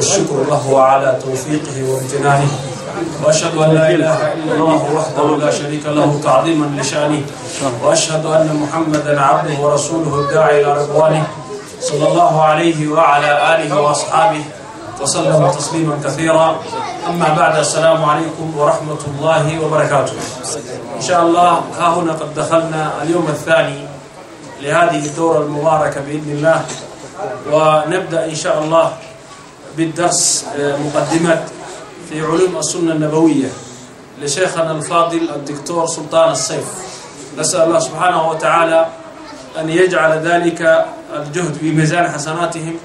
والشكر له على توفيقه وامتنانه، وأشهد أن لا إله إلا الله وحده لا شريك له تعظيما لشأنه، وأشهد أن محمدا عبده ورسوله الداعي إلى رضوانه صلى الله عليه وعلى آله وأصحابه وسلم تسليما كثيرا. أما بعد، السلام عليكم ورحمة الله وبركاته. إن شاء الله ها هنا قد دخلنا اليوم الثاني لهذه الدورة المباركة بإذن الله، ونبدأ إن شاء الله بالدرس مقدمة في علوم السنة النبوية لشيخنا الفاضل الدكتور سلطان السيف. نسأل الله سبحانه وتعالى أن يجعل ذلك الجهد في ميزان حسناتهم،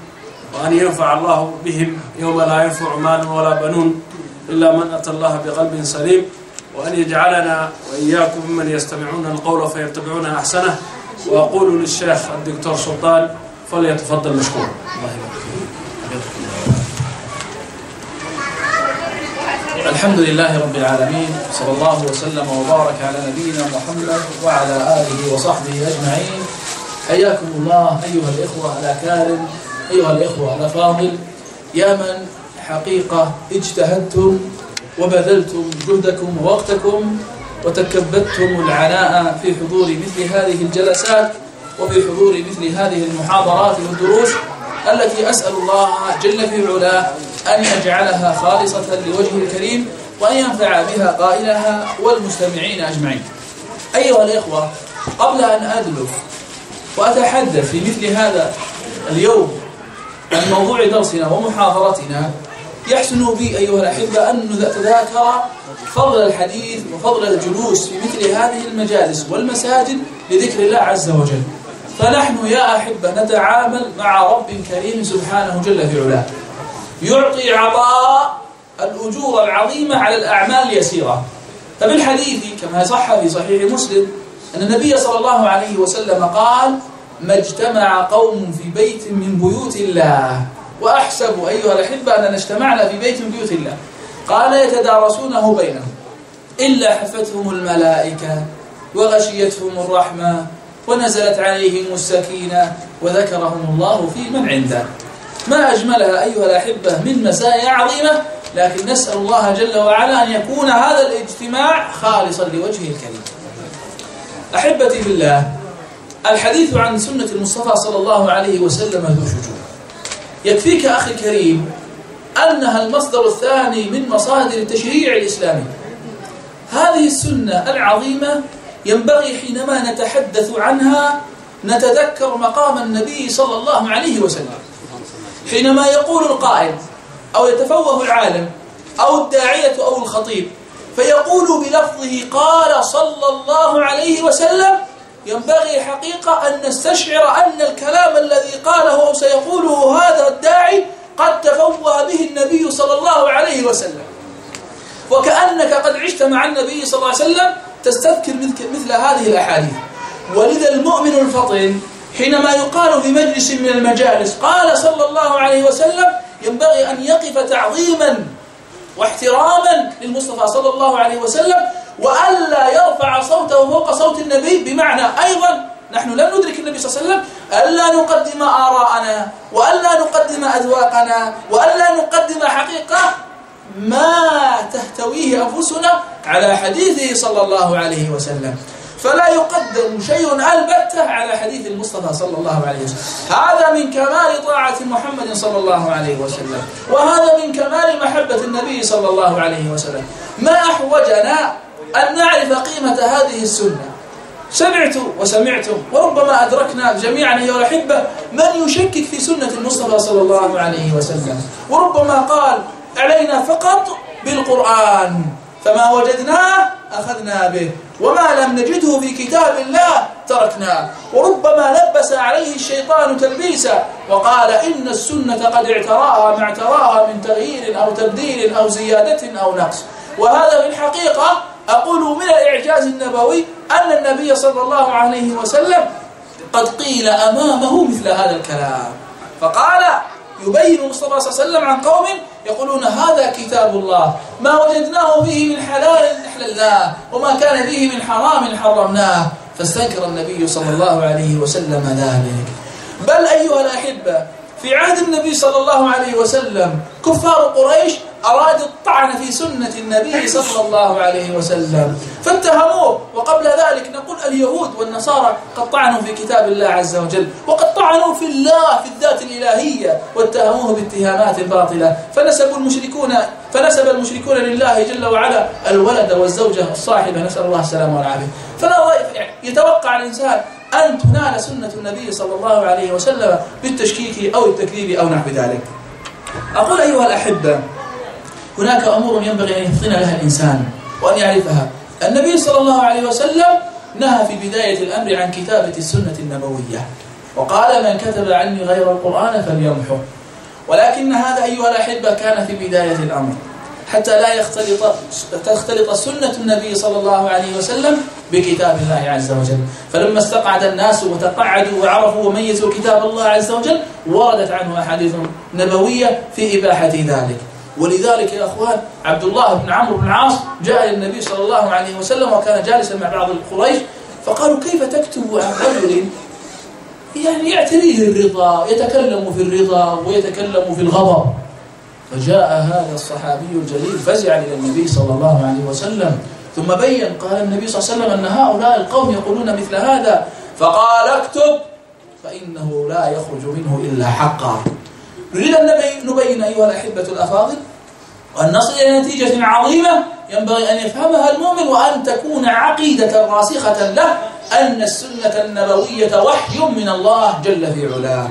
وأن ينفع الله بهم يوم لا ينفع مال ولا بنون إلا من أتى الله بقلب سليم، وأن يجعلنا وإياكم ممن يستمعون القول فيتبعون أحسنه. وأقول للشيخ الدكتور سلطان فليتفضل مشكورا. الحمد لله رب العالمين، صلى الله وسلم وبارك على نبينا محمد وعلى آله وصحبه أجمعين. حياكم الله أيها الإخوة الأكارم، أيها الإخوة الأفاضل، يا من حقيقة اجتهدتم وبذلتم جهدكم ووقتكم وتكبدتم العناء في حضور مثل هذه الجلسات وفي حضور مثل هذه المحاضرات والدروس التي أسأل الله جل في علاه أن يجعلها خالصة لوجهه الكريم، وأن ينفع بها قائلها والمستمعين أجمعين. أيها الإخوة، قبل أن أدلف وأتحدث في مثل هذا اليوم عن موضوع درسنا ومحاضرتنا، يحسن بي أيها الأحبة أن نتذاكر فضل الحديث وفضل الجلوس في مثل هذه المجالس والمساجد لذكر الله عز وجل. فنحن يا أحبة نتعامل مع رب كريم سبحانه جل في علاه، يعطي عطاء الأجور العظيمة على الأعمال اليسيرة. فبالحديث كما صح في صحيح مسلم أن النبي صلى الله عليه وسلم قال: ما اجتمع قوم في بيت من بيوت الله، وأحسب أيها الأحبة أننا اجتمعنا في بيت من بيوت الله، قال: يتدارسونه بينهم إلا حفتهم الملائكة وغشيتهم الرحمة ونزلت عليهم السكينة وذكرهم الله في من عنده. ما أجملها أيها الأحبة من مسايا عظيمة، لكن نسأل الله جل وعلا أن يكون هذا الاجتماع خالصا لوجهه الكريم. أحبتي بالله، الحديث عن سنة المصطفى صلى الله عليه وسلم ذو شجون. يكفيك أخي الكريم أنها المصدر الثاني من مصادر التشريع الإسلامي. هذه السنة العظيمة ينبغي حينما نتحدث عنها نتذكر مقام النبي صلى الله عليه وسلم، حينما يقول القائل أو يتفوه العالم أو الداعية أو الخطيب فيقول بلفظه قال صلى الله عليه وسلم، ينبغي حقيقة أن نستشعر أن الكلام الذي قاله أو سيقوله هذا الداعي قد تفوه به النبي صلى الله عليه وسلم، وكأنك قد عشت مع النبي صلى الله عليه وسلم تستذكر مثل هذه الأحاديث. ولذا المؤمن الفطن حينما يقال في مجلس من المجالس قال صلى الله عليه وسلم، ينبغي أن يقف تعظيما واحتراما للمصطفى صلى الله عليه وسلم، وألا يرفع صوته فوق صوت النبي. بمعنى أيضا نحن لم ندرك النبي صلى الله عليه وسلم، ألا نقدم آراءنا وألا نقدم أذواقنا وألا نقدم حقيقة ما تهتويه أنفسنا على حديثه صلى الله عليه وسلم. فلا يقدم شيء البتة على حديث المصطفى صلى الله عليه وسلم. هذا من كمال طاعة محمد صلى الله عليه وسلم، وهذا من كمال محبة النبي صلى الله عليه وسلم. ما أحوجنا أن نعرف قيمة هذه السنة. سمعت وسمعتم وربما أدركنا جميعا أيها الأحبة من يشكك في سنة المصطفى صلى الله عليه وسلم، وربما قال علينا فقط بالقرآن، فما وجدناه أخذنا به وما لم نجده في كتاب الله تركناه. وربما لبس عليه الشيطان تلبيسا وقال إن السنة قد اعتراها ما اعتراها من تغيير أو تبديل أو زيادة أو نقص. وهذا في الحقيقة أقول من الإعجاز النبوي أن النبي صلى الله عليه وسلم قد قيل أمامه مثل هذا الكلام، فقال يبين المصطفى صلى الله عليه وسلم عن قوم يقولون هذا كتاب الله ما وجدناه فيه من حلال أحللناه وما كان فيه من حرام حرمناه، فاستنكر النبي صلى الله عليه وسلم ذلك. بل أيها الأحبة في عهد النبي صلى الله عليه وسلم كفار قريش أرادوا الطعن في سنة النبي صلى الله عليه وسلم فاتهموه. وقبل ذلك نقول اليهود والنصارى قد طعنوا في كتاب الله عز وجل، وقد طعنوا في الله في الذات الإلهية واتهموه باتهامات باطلة. فنسب المشركون لله جل وعلا الولد والزوجة الصاحبة، نسأل الله السلامة والعافية. فلا يتوقع الإنسان أن تنال سنة النبي صلى الله عليه وسلم بالتشكيك أو التكذيب أو نحو ذلك. أقول أيها الأحبة، هناك أمور ينبغي أن يفطن لها الإنسان وأن يعرفها. النبي صلى الله عليه وسلم نهى في بداية الأمر عن كتابة السنة النبوية، وقال من كتب عني غير القرآن فليمحه. ولكن هذا أيها الأحبة كان في بداية الأمر حتى لا تختلط سنة النبي صلى الله عليه وسلم بكتاب الله عز وجل. فلما استقعد الناس وتقعدوا وعرفوا وميزوا كتاب الله عز وجل وردت عنه أحاديث نبوية في إباحة ذلك. ولذلك يا أخوان عبد الله بن عمرو بن العاص جاء إلى النبي صلى الله عليه وسلم وكان جالسا مع بعض القريش، فقالوا كيف تكتب عن رجل يعني يعتريه الرضا، يتكلم في الرضا ويتكلم في الغضب؟ فجاء هذا الصحابي الجليل فزعا إلى النبي صلى الله عليه وسلم ثم بين، قال النبي صلى الله عليه وسلم أن هؤلاء القوم يقولون مثل هذا، فقال اكتب فإنه لا يخرج منه إلا حقا. نريد أن نبين أيها الأحبة الأفاضل وأن نصل إلى نتيجة عظيمة ينبغي أن يفهمها المؤمن وأن تكون عقيدة راسخة له، أن السنة النبوية وحي من الله جل في علاه.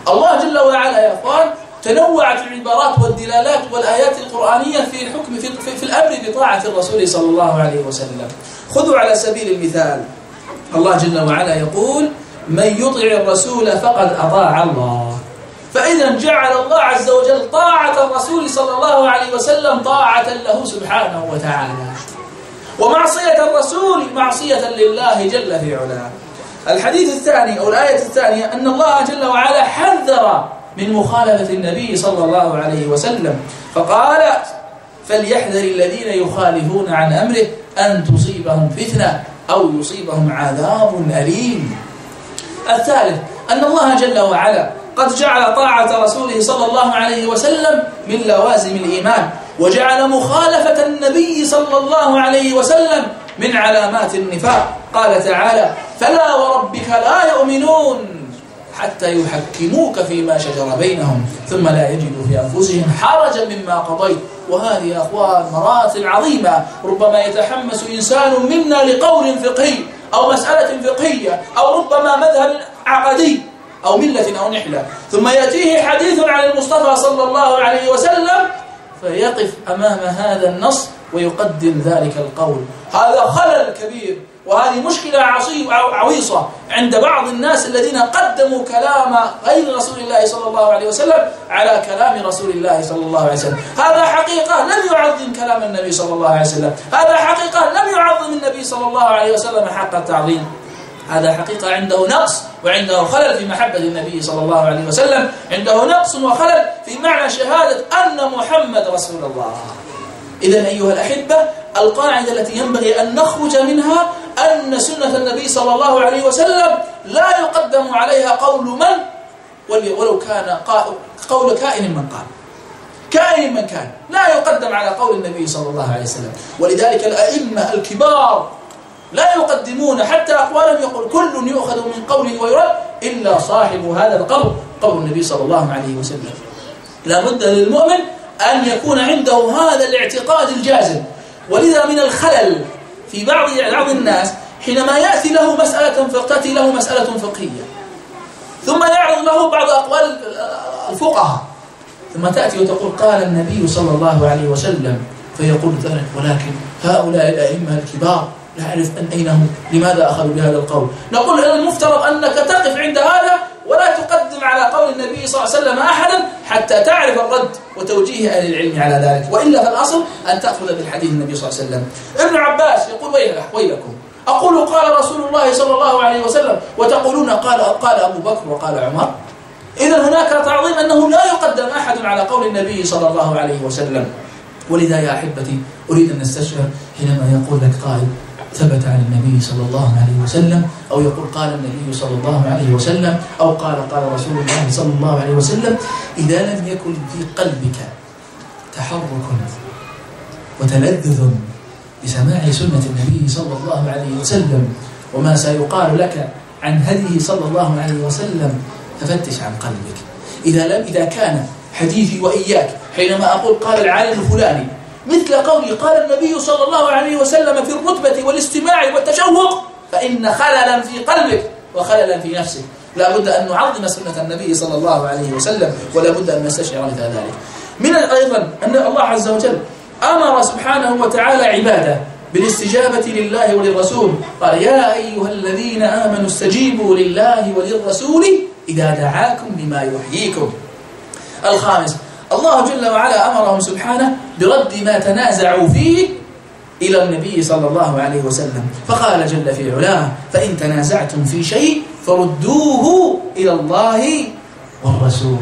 الله جل وعلا يا أخوان تنوعت العبارات والدلالات والآيات القرآنية في الحكم في الأمر بطاعة الرسول صلى الله عليه وسلم. خذوا على سبيل المثال، الله جل وعلا يقول من يطع الرسول فقد أطاع الله. فإذا جعل الله عز وجل طاعة الرسول صلى الله عليه وسلم طاعة له سبحانه وتعالى، ومعصية الرسول معصية لله جل في علاه. الحديث الثاني أو الآية الثانية أن الله جل وعلا حذر من مخالفة النبي صلى الله عليه وسلم، فقال فليحذر الذين يخالفون عن أمره أن تصيبهم فتنة أو يصيبهم عذاب أليم. الثالث أن الله جل وعلا قد جعل طاعة رسوله صلى الله عليه وسلم من لوازم الإيمان، وجعل مخالفة النبي صلى الله عليه وسلم من علامات النفاق. قال تعالى فلا وربك لا يؤمنون حتى يحكموك فيما شجر بينهم ثم لا يجدوا في أنفسهم حرجا مما قضيت. وهذه يا أخوان مراتب عظيمة، ربما يتحمس إنسان منا لقول فقهي أو مسألة فقهية أو ربما مذهب عقدي أو ملة أو نحلة، ثم يأتيه حديث عن المصطفى صلى الله عليه وسلم فيقف أمام هذا النص ويقدم ذلك القول. هذا خلل كبير، وهذه مشكلة عويصة عند بعض الناس الذين قدموا كلام غير رسول الله صلى الله عليه وسلم على كلام رسول الله صلى الله عليه وسلم. هذا حقيقة لم يعظم كلام النبي صلى الله عليه وسلم، هذا حقيقة لم يعظم النبي صلى الله عليه وسلم حق التعظيم، هذا حقيقة عنده نقص وعنده خلل في محبة النبي صلى الله عليه وسلم، عنده نقص وخلل في معنى شهادة أن محمد رسول الله. إذن أيها الأحبة القاعدة التي ينبغي أن نخرج منها أن سنة النبي صلى الله عليه وسلم لا يقدم عليها قول من ولو كان قول كائن من قال، كائن من كان، لا يقدم على قول النبي صلى الله عليه وسلم. ولذلك الأئمة الكبار لا يقدمون حتى أقوالهم يقول كل يؤخذ من قوله ويرد إلا صاحب هذا القول، قول النبي صلى الله عليه وسلم. لا بد للمؤمن أن يكون عنده هذا الاعتقاد الجازم. ولذا من الخلل في بعض الناس حينما يأتي له مسألة فقهية ثم يعرض له بعض أقوال الفقهاء ثم تأتي وتقول قال النبي صلى الله عليه وسلم، فيقول ذلك ولكن هؤلاء الأئمة الكبار لا أعرف أين هم، لماذا أخذوا بهذا القول؟ نقول المفترض أنك تقف عند هذا ولا تقدم على قول النبي صلى الله عليه وسلم أحدا حتى تعرف الرد وتوجيه أهل العلم على ذلك، وإلا فالأصل أن تأخذ بالحديث النبي صلى الله عليه وسلم. ابن عباس يقول ويلكم أقول قال رسول الله صلى الله عليه وسلم وتقولون قال أبو بكر وقال عمر. إذن هناك تعظيم أنه لا يقدم أحد على قول النبي صلى الله عليه وسلم. ولذا يا أحبتي أريد أن نستشعر حينما يقول لك قائل ثبت عن النبي صلى الله عليه وسلم، أو يقول قال النبي صلى الله عليه وسلم، أو قال رسول الله صلى الله عليه وسلم، إذا لم يكن في قلبك تحرك وتلذذ بسماع سنة النبي صلى الله عليه وسلم وما سيقال لك عن هديه صلى الله عليه وسلم، ففتش عن قلبك. إذا كان حديثي وإياك حينما أقول قال العالم الفلاني مثل قولي قال النبي صلى الله عليه وسلم في الرتبة والاستماع والتشوق، فإن خللا في قلبك وخللا في نفسك. لا بد أن نعظم سنة النبي صلى الله عليه وسلم، ولا بد أن نستشعر مثل ذلك. من أيضا أن الله عز وجل أمر سبحانه وتعالى عباده بالاستجابة لله وللرسول، قال يا أيها الذين آمنوا استجيبوا لله وللرسول إذا دعاكم لما يحييكم. الخامس، الله جل وعلا أمرهم سبحانه برد ما تنازعوا فيه إلى النبي صلى الله عليه وسلم، فقال جل في علاه فإن تنازعتم في شيء فردوه إلى الله والرسول.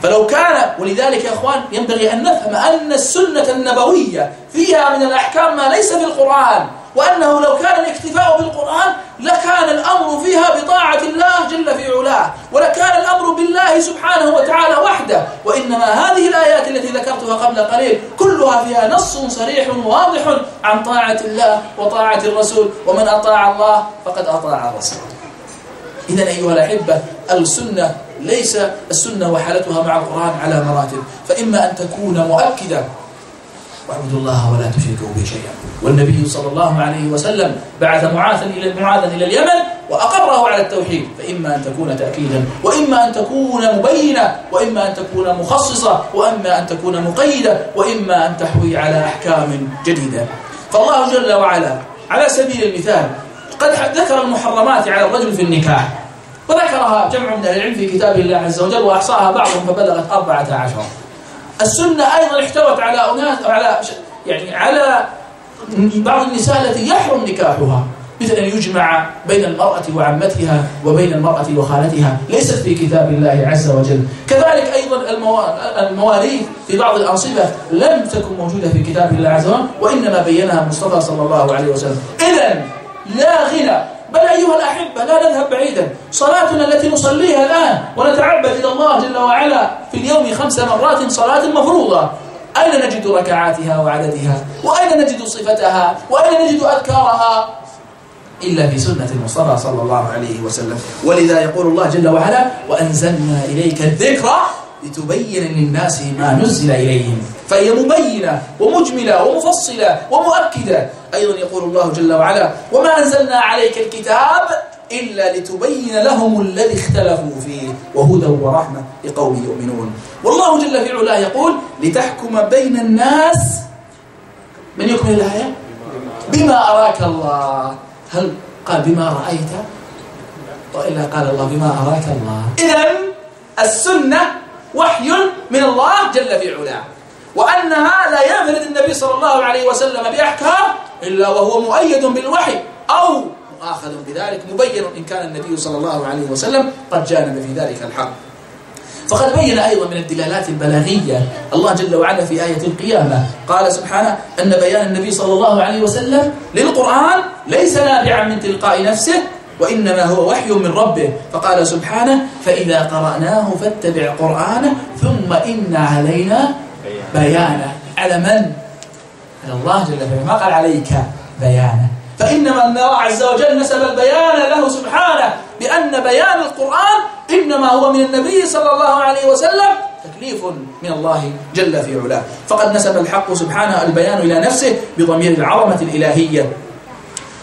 فلو كان، ولذلك يا أخوان ينبغي أن نفهم أن السنة النبوية فيها من الأحكام ما ليس في القرآن، وأنه لو كان الاكتفاء بالقرآن لكان الأمر فيها بطاعة الله جل في علاه، ولكان الأمر بالله سبحانه وتعالى وحده. وإنما هذه الآيات التي ذكرتها قبل قليل كلها فيها نص صريح واضح عن طاعة الله وطاعة الرسول، ومن أطاع الله فقد أطاع الرسول. إذن أيها الأحبة، السنة ليس السنة وحالتها مع القرآن على مراتب، فإما أن تكون مؤكدة واعبدوا الله ولا تشركوا به شيئا، والنبي صلى الله عليه وسلم بعث معاذا إلى اليمن وأقره على التوحيد، فإما أن تكون تأكيدا، وإما أن تكون مبينة، وإما أن تكون مخصصة، وإما أن تكون مقيدة، وإما أن تحوي على أحكام جديدة. فالله جل وعلا على سبيل المثال قد ذكر المحرمات على الرجل في النكاح، وذكرها جمع من أهل العلم في كتاب الله عز وجل، وأحصاها بعضهم فبلغت 14. السنة أيضا احتوت على بعض النساء التي يحرم نكاحها، مثل أن يجمع بين المرأة وعمتها وبين المرأة وخالتها، ليست في كتاب الله عز وجل. كذلك أيضا المواريث في بعض الأنصبة لم تكن موجودة في كتاب الله عز وجل، وإنما بينها المصطفى صلى الله عليه وسلم. إذن لا غنى، بل أيها الأحبة لا نذهب بعيدا، صلاتنا التي نصليها الآن ونتعبد إلى الله جل وعلا في اليوم 5 مرات صلاة مفروضة، أين نجد ركعاتها وعددها؟ وأين نجد صفتها؟ وأين نجد أذكارها؟ إلا في سنة المصطفى صلى الله عليه وسلم. ولذا يقول الله جل وعلا وأنزلنا إليك الذكر لتبين للناس ما نزل إليهم، فهي مبينة ومجملة ومفصلة ومؤكدة. أيضا يقول الله جل وعلا وما أنزلنا عليك الكتاب إلا لتبين لهم الذي اختلفوا فيه وهدى ورحمة لقوم يؤمنون. والله جل في علاه يقول لتحكم بين الناس، من يكمل الآية؟ بما أراك الله. هل قال بما رأيت؟ وإلا قال الله بما أراك الله. إذن السنة وحي من الله جل في علاه، وأنها لا ينفرد النبي صلى الله عليه وسلم بأحكام إلا وهو مؤيد بالوحي أو مؤاخذ بذلك مبين إن كان النبي صلى الله عليه وسلم قد جانب في ذلك الحق. فقد بين أيضا من الدلالات البلاغية الله جل وعلا في آية القيامة، قال سبحانه أن بيان النبي صلى الله عليه وسلم للقرآن ليس نابعا من تلقاء نفسه، وإنما هو وحي من ربه. فقال سبحانه فإذا قرأناه فاتبع قرآنه ثم إن علينا بيانه. على من؟ على الله جل وعلا، ما قال عليك بيانه. فإنما أن الله عز وجل نسب البيان له سبحانه بأن بيان القرآن إنما هو من النبي صلى الله عليه وسلم، تكليف من الله جل في علاه. فقد نسب الحق سبحانه البيان إلى نفسه بضمير العظمة الإلهية.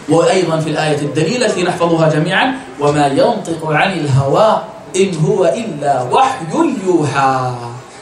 وأيضا في الآية الدليلة التي نحفظها جميعا وما ينطق عن الهوى إن هو إلا وحي يوحى.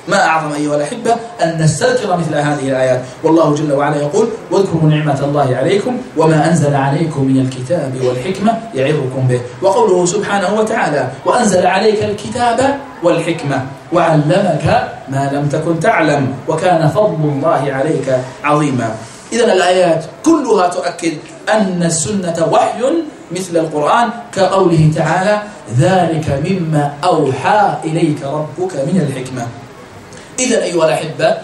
ما أعظم أيها الأحبة أن نستذكر مثل هذه الآيات. والله جل وعلا يقول واذكروا نعمة الله عليكم وما أنزل عليكم من الكتاب والحكمة يعظكم به. وقوله سبحانه وتعالى وأنزل عليك الكتاب والحكمة وعلمك ما لم تكن تعلم وكان فضل الله عليك عظيما. إذن الآيات كلها تؤكد أن السنة وحي مثل القرآن، كقوله تعالى ذلك مما أوحى إليك ربك من الحكمة. إذن أيها الأحبة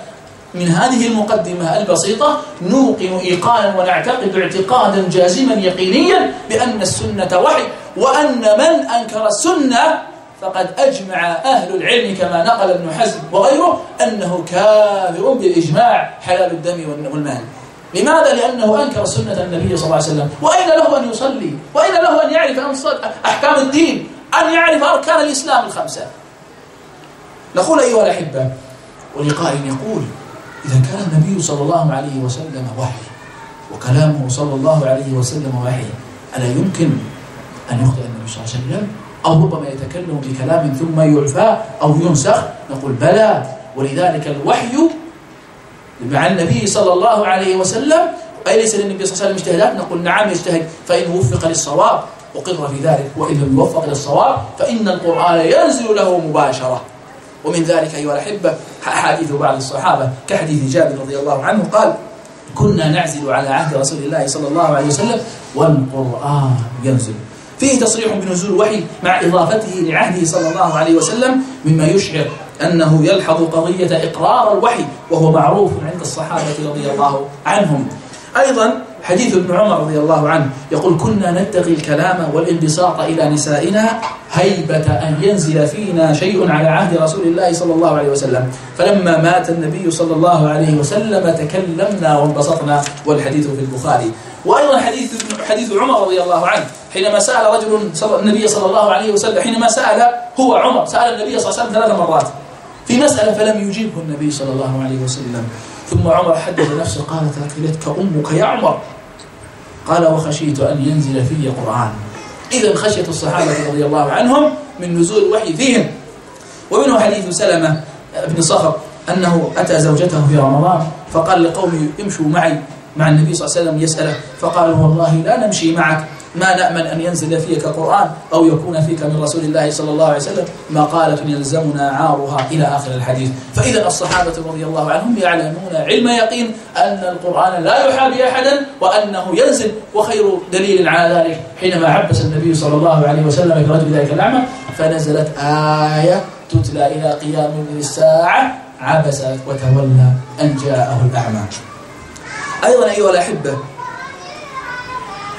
من هذه المقدمة البسيطة نوقن إيقانا ونعتقد اعتقادا جازما يقينيا بأن السنة وحي، وأن من أنكر السنة فقد أجمع أهل العلم كما نقل ابن حزم وغيره أنه كافر بالإجماع حلال الدم والمال. لماذا؟ لأنه أنكر سنة النبي صلى الله عليه وسلم. وأين له أن يصلي؟ وأين له أن يعرف أحكام الدين؟ أن يعرف أركان الإسلام الخمسة؟ نقول أيها الأحبة، ولقائل يقول إذا كان النبي صلى الله عليه وسلم وحي وكلامه صلى الله عليه وسلم وحي، ألا يمكن أن يخطئ النبي صلى الله عليه وسلم؟ أو ربما يتكلم بكلام ثم يعفى أو ينسخ؟ نقول بلى، ولذلك الوحي مع النبي صلى الله عليه وسلم. أي ليس للنبي صلى الله عليه وسلم اجتهادات؟ نقول نعم يجتهد، فإن وفق للصواب أقر في ذلك، وإن لم يوفق للصواب فإن القرآن ينزل له مباشرة. ومن ذلك أيها الأحبة أحاديث بعض الصحابة كحديث جابر رضي الله عنه قال: كنا نعزل على عهد رسول الله صلى الله عليه وسلم والقرآن ينزل. فيه تصريح بنزول الوحي مع إضافته لعهده صلى الله عليه وسلم، مما يشعر أنه يلحظ قضية إقرار الوحي، وهو معروف عند الصحابة رضي الله عنهم. أيضا حديث ابن عمر رضي الله عنه يقول: كنا نتقي الكلام والانبساط إلى نسائنا هيبة أن ينزل فينا شيء على عهد رسول الله صلى الله عليه وسلم، فلما مات النبي صلى الله عليه وسلم تكلمنا وانبسطنا، والحديث في البخاري. وأيضا حديث عمر رضي الله عنه حينما سأل رجل النبي صلى الله عليه وسلم، حينما سأل هو عمر سأل النبي صلى الله عليه وسلم 3 مرات في مسألة فلم يجيبه النبي صلى الله عليه وسلم، ثم عمر حدث نفسه قال: ثكلتك أمك يا عمر. قال: وخشيت أن ينزل في قرآن. إذا خشية الصحابة رضي الله عنهم من نزول الوحي فيهم. ومنه حديث سلمة بن صخر أنه أتى زوجته في رمضان فقال لقومه: امشوا معي مع النبي صلى الله عليه وسلم يسأله، فقالوا: والله لا نمشي معك، ما نأمن أن ينزل فيك قرآن أو يكون فيك من رسول الله صلى الله عليه وسلم ما قالت يلزمنا عارها إلى آخر الحديث. فإذا الصحابة رضي الله عنهم يعلمون علم يقين أن القرآن لا يحابي أحدا وأنه ينزل. وخير دليل على ذلك حينما عبس النبي صلى الله عليه وسلم برجل ذلك الأعمى فنزلت آية تتلى إلى قيام الساعة: عبس وتولى أن جاءه الأعمى. أيضا أيها الأحبة،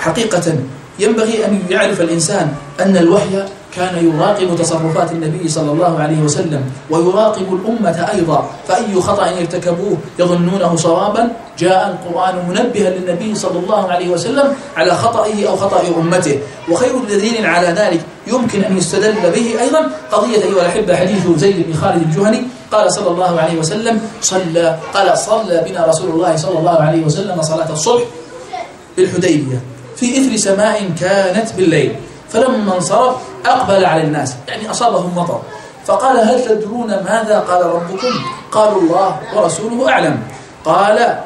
حقيقة ينبغي أن يعرف الإنسان أن الوحي كان يراقب تصرفات النبي صلى الله عليه وسلم ويراقب الأمة أيضا، فأي خطأ يرتكبوه يظنونه صوابا جاء القرآن منبها للنبي صلى الله عليه وسلم على خطئه أو خطأ أمته. وخير دليل على ذلك يمكن أن يستدل به أيضا قضية أيها الأحبة حديث زيد بن خالد الجهني قال صلى الله عليه وسلم: صلى بنا رسول الله صلى الله عليه وسلم صلاة الصبح بالحديبية في إثر سماء كانت بالليل، فلما انصرف أقبل على الناس، يعني أصابهم مطر، فقال: هل تدرون ماذا قال ربكم؟ قالوا: الله ورسوله أعلم. قال: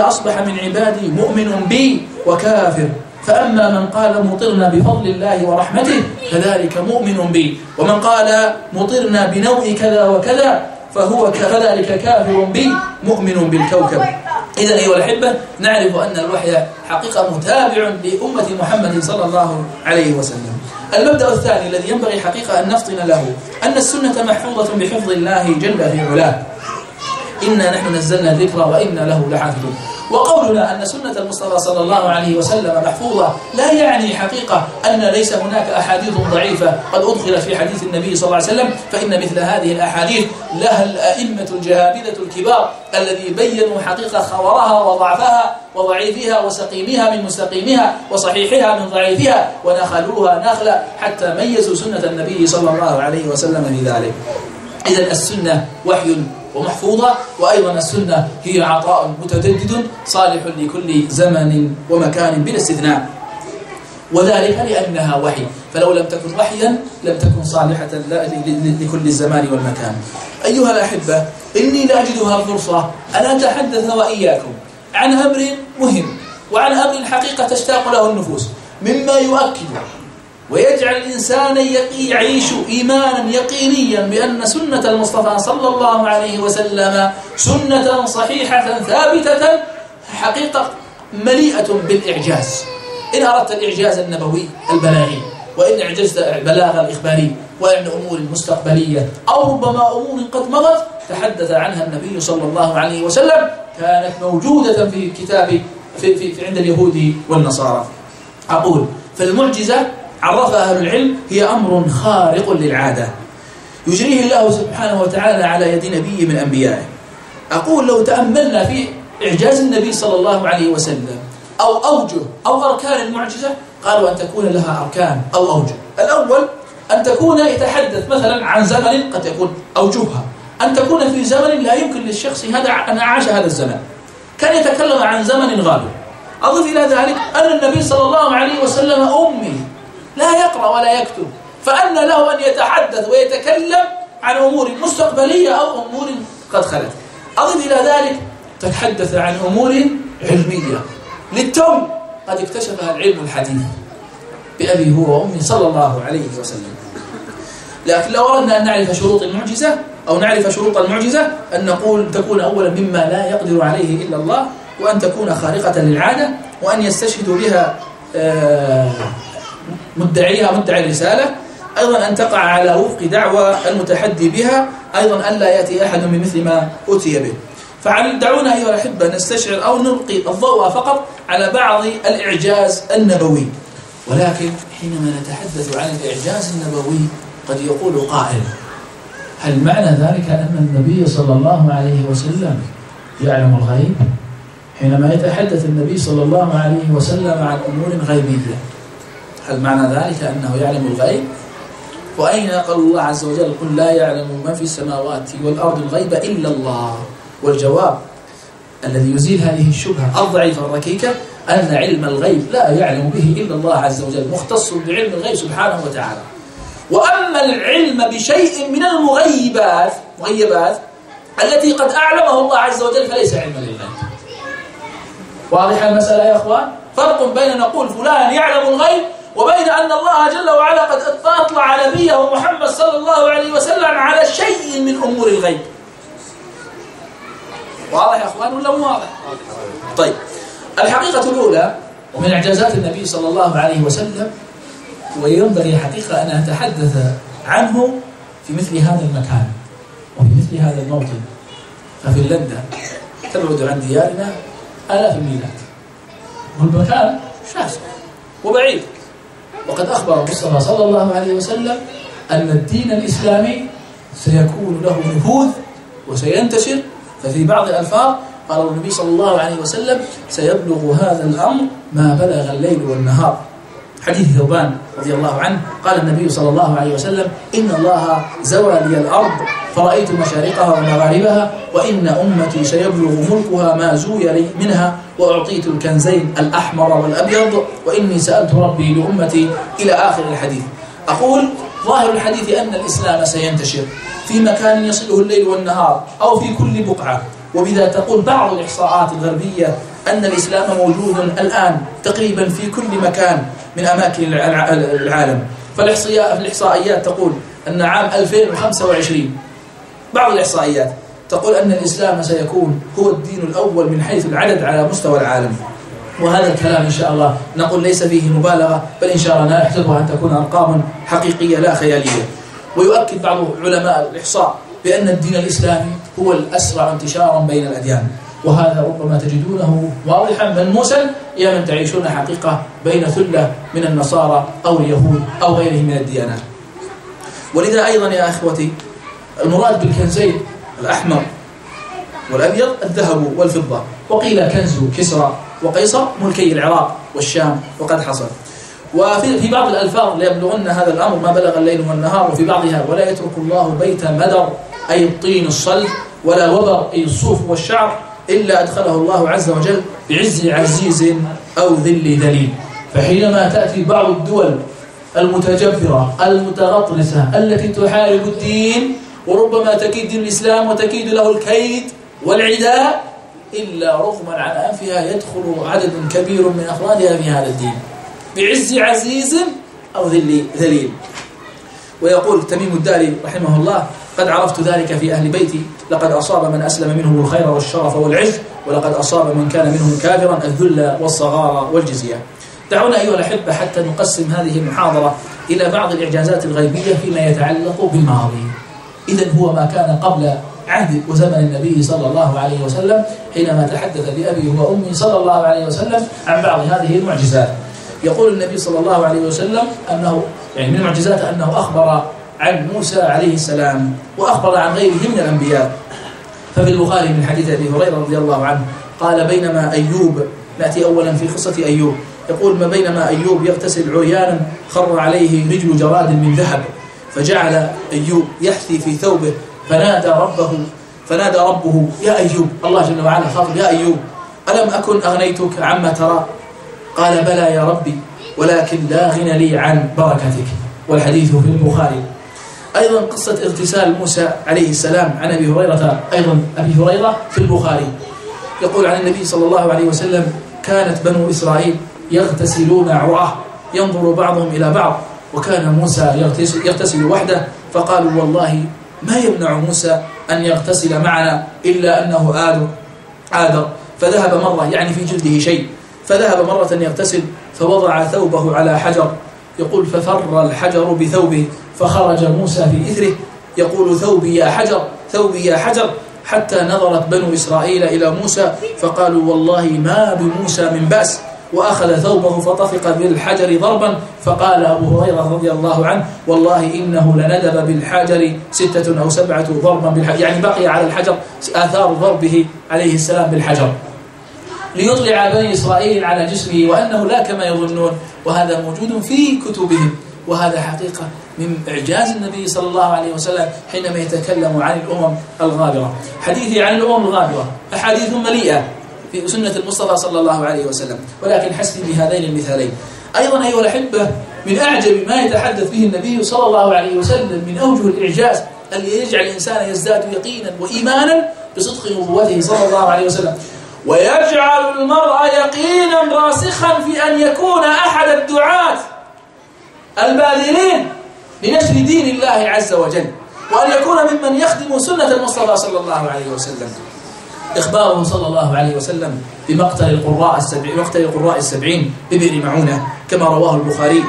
أصبح من عبادي مؤمن بي وكافر، فأما من قال مطرنا بفضل الله ورحمته فذلك مؤمن بي، ومن قال مطرنا بنوء كذا وكذا فهو كذلك كافر بي مؤمن بالكوكب. إذا أيها الأحبة نعرف أن الوحي حقيقة متابع لأمة محمد صلى الله عليه وسلم. المبدأ الثاني الذي ينبغي حقيقة أن نفطن له أن السنة محفوظة بحفظ الله جل في علاه. إنا نحن نزلنا الذكر وإنا له لحافظون. وقولنا أن سنة المصطفى صلى الله عليه وسلم محفوظة لا يعني حقيقة أن ليس هناك أحاديث ضعيفة قد أدخلت في حديث النبي صلى الله عليه وسلم، فإن مثل هذه الأحاديث لها الأئمة الجهابذة الكبار الذي بيّنوا حقيقة خورها وضعفها وضعيفها وسقيمها من مستقيمها وصحيحها من ضعيفها، ونخلوها نخلة حتى ميزوا سنة النبي صلى الله عليه وسلم في ذلك. إذن السنة وحي ومحفوظة، وأيضا السنة هي عطاء متجدد صالح لكل زمن ومكان بلا استثناء، وذلك لأنها وحي، فلو لم تكن وحيا لم تكن صالحة لكل الزمان والمكان. أيها الأحبة، إني لأجدها الفرصة أن أتحدث وإياكم عن أمر مهم، وعن أمر حقيقة تشتاق له النفوس، مما يؤكد ويجعل الإنسان يعيش إيمانا يقينيا بأن سنة المصطفى صلى الله عليه وسلم سنة صحيحة ثابتة حقيقة مليئة بالإعجاز. إن أردت الإعجاز النبوي البلاغي، وإن أعجزت البلاغ الإخباري، وإن أمور مستقبلية أو ربما أمور قد مضت، تحدث عنها النبي صلى الله عليه وسلم كانت موجودة في كتاب في عند اليهود والنصارى. أقول فالمعجزة عرفها أهل العلم هي أمر خارق للعادة يجريه الله سبحانه وتعالى على يد نبي من أنبيائه. أقول لو تأملنا في إعجاز النبي صلى الله عليه وسلم أو أوجه أو أركان المعجزة، قالوا أن تكون لها أركان أو أوجه. الأول أن تكون يتحدث مثلا عن زمن قد يكون أوجهها أن تكون في زمن لا يمكن للشخص هذا أن عاش هذا الزمن، كان يتكلم عن زمن غابر. أضف إلى ذلك أن النبي صلى الله عليه وسلم أمي لا يقرأ ولا يكتب، فأن له أن يتحدث ويتكلم عن أمور مستقبلية أو أمور قد خلت. أضف إلى ذلك تتحدث عن أمور علمية للتو قد اكتشفها العلم الحديث بأبي هو وأمي صلى الله عليه وسلم. لكن لو أردنا أن نعرف شروط المعجزة أو نعرف شروط المعجزة أن نقول تكون أولا مما لا يقدر عليه إلا الله، وأن تكون خارقة للعادة، وأن يستشهد بها مدعي الرسالة، أيضا أن تقع على وفق دعوى المتحدي بها، أيضا أن لا يأتي أحد بمثل ما أتي به. دعونا أيها الأحبة نستشعر أو نلقي الضوء فقط على بعض الإعجاز النبوي. ولكن حينما نتحدث عن الإعجاز النبوي قد يقول قائل: هل معنى ذلك أن النبي صلى الله عليه وسلم يعلم الغيب؟ حينما يتحدث النبي صلى الله عليه وسلم عن أمور غيبية، هل معنى ذلك أنه يعلم الغيب؟ وأين قال الله عز وجل: قل لا يعلم من في السماوات والأرض الغيب إلا الله؟ والجواب الذي يزيل هذه الشبهة الضعيفة الركيكة أن علم الغيب لا يعلم به إلا الله عز وجل، مختص بعلم الغيب سبحانه وتعالى. وأما العلم بشيء من المغيبات التي قد أعلمه الله عز وجل فليس علما للغيب. واضحة المسألة يا أخوان؟ فرق بين نقول فلان يعلم الغيب وبين أن الله جل وعلا قد أطلع نبيه محمد صلى الله عليه وسلم على شيء من أمور الغيب. واضح يا أخوان ولا مو واضح؟ طيب، الحقيقة الأولى ومن إعجازات النبي صلى الله عليه وسلم، وينبغي حقيقة أن أتحدث عنه في مثل هذا المكان وفي مثل هذا الموطن. ففنلندا تبعد عن ديارنا آلاف الميلات، والمكان شاسع وبعيد، وقد أخبر المصطفى صلى الله عليه وسلم أن الدين الإسلامي سيكون له نفوذ وسينتشر. ففي بعض الألفاظ قال النبي صلى الله عليه وسلم: سيبلغ هذا الأمر ما بلغ الليل والنهار. حديث ثوبان رضي الله عنه قال النبي صلى الله عليه وسلم: إن الله زوى لي الأرض فرأيت مشارقها ومغاربها، وإن أمتي سيبلغ ملكها ما زوي لي منها، وأعطيت الكنزين الأحمر والأبيض، وإني سألت ربي لأمتي، إلى آخر الحديث. أقول ظاهر الحديث أن الإسلام سينتشر في مكان يصله الليل والنهار أو في كل بقعة، وبذا تقول بعض الإحصاءات الغربية أن الإسلام موجود الآن تقريبا في كل مكان من أماكن العالم. فالإحصائيات تقول أن عام 2025 بعض الإحصائيات تقول أن الإسلام سيكون هو الدين الأول من حيث العدد على مستوى العالم. وهذا الكلام إن شاء الله نقول ليس فيه مبالغة، بل إن شاء الله نحسبها أن تكون أرقام حقيقية لا خيالية. ويؤكد بعض علماء الإحصاء بأن الدين الإسلامي هو الأسرع انتشارا بين الأديان، وهذا ربما تجدونه واضحا ملموسا يا من تعيشون حقيقة بين ثلة من النصارى أو اليهود أو غيرهم من الديانات. ولذا أيضا يا أخوتي المراد بالكنزين الأحمر والأبيض الذهب والفضة، وقيل كنز كسرى وقيصر ملكي العراق والشام وقد حصل. وفي بعض الألفاظ ليبلغن هذا الأمر ما بلغ الليل والنهار، وفي بعضها ولا يترك الله بيت مدر أي الطين الصلب ولا وبر أي الصوف والشعر إلا أدخله الله عز وجل بعز عزيز أو ذل ذليل. فحينما تأتي بعض الدول المتجبرة المتغطرسة التي تحارب الدين وربما تكيد الإسلام وتكيد له الكيد والعداء، إلا رغما عن أنفها يدخل عدد كبير من أفرادها في هذا الدين بعز عزيز أو ذل ذليل. ويقول تميم الداري رحمه الله: قد عرفت ذلك في أهل بيتي، لقد أصاب من أسلم منهم الخير والشرف والعز، ولقد أصاب من كان منهم كافرا الذل والصغار والجزية. دعونا أيها الأحبة حتى نقسم هذه المحاضرة إلى بعض الإعجازات الغيبية فيما يتعلق بالماضي. إذن هو ما كان قبل عهد وزمن النبي صلى الله عليه وسلم حينما تحدث بأبيه وأمه صلى الله عليه وسلم عن بعض هذه المعجزات. يقول النبي صلى الله عليه وسلم أنه يعني من المعجزات أنه أخبر عن موسى عليه السلام وأخبر عن غيره من الأنبياء. ففي البخاري من حديث أبي هريرة رضي الله عنه قال بينما أيوب، نأتي أولا في قصة أيوب، يقول ما بينما أيوب يغتسل عريانا خر عليه رجل جراد من ذهب، فجعل أيوب يحثي في ثوبه فنادى ربه يا أيوب، الله جل وعلا خاطب يا أيوب ألم أكن أغنيتك عما ترى؟ قال بلى يا ربي ولكن لا غنى لي عن بركتك. والحديث في البخاري. أيضا قصة اغتسال موسى عليه السلام عن أبي هريرة، أيضا أبي هريرة في البخاري، يقول عن النبي صلى الله عليه وسلم كانت بنو إسرائيل يغتسلون عراه ينظر بعضهم إلى بعض، وكان موسى يغتسل وحده، فقالوا والله ما يمنع موسى أن يغتسل معنا إلا أنه آدر، فذهب مرة يعني في جلده شيء، فذهب مرة يغتسل فوضع ثوبه على حجر، يقول ففر الحجر بثوبه فخرج موسى في إثره يقول ثوبي يا حجر ثوبي يا حجر، حتى نظرت بنو إسرائيل إلى موسى فقالوا والله ما بموسى من بأس، وأخذ ثوبه فطفق بالحجر ضربا، فقال أبو هريرة رضي الله عنه والله إنه لندب بالحجر 6 أو 7 ضربا بالحجر، يعني بقي على الحجر آثار ضربه عليه السلام بالحجر، ليطلع بني إسرائيل على جسمه وأنه لا كما يظنون، وهذا موجود في كتبهم. وهذا حقيقة من إعجاز النبي صلى الله عليه وسلم حينما يتكلم عن الأمم الغابرة. حديثي عن الأمم الغابرة أحاديث مليئة في سنة المصطفى صلى الله عليه وسلم، ولكن حسبي بهذين المثالين. أيضا أيها الأحبة من أعجب ما يتحدث به النبي صلى الله عليه وسلم من أوجه الإعجاز الذي يجعل الإنسان يزداد يقينا وإيمانا بصدق نبوته صلى الله عليه وسلم، ويجعل المرء يقينا راسخا في أن يكون أحد الدعاة الباذلين لنشر دين الله عز وجل، وأن يكون ممن يخدم سنة المصطفى صلى الله عليه وسلم. إخباره صلى الله عليه وسلم بمقتل القراء السبعين ببئر معونة كما رواه البخاري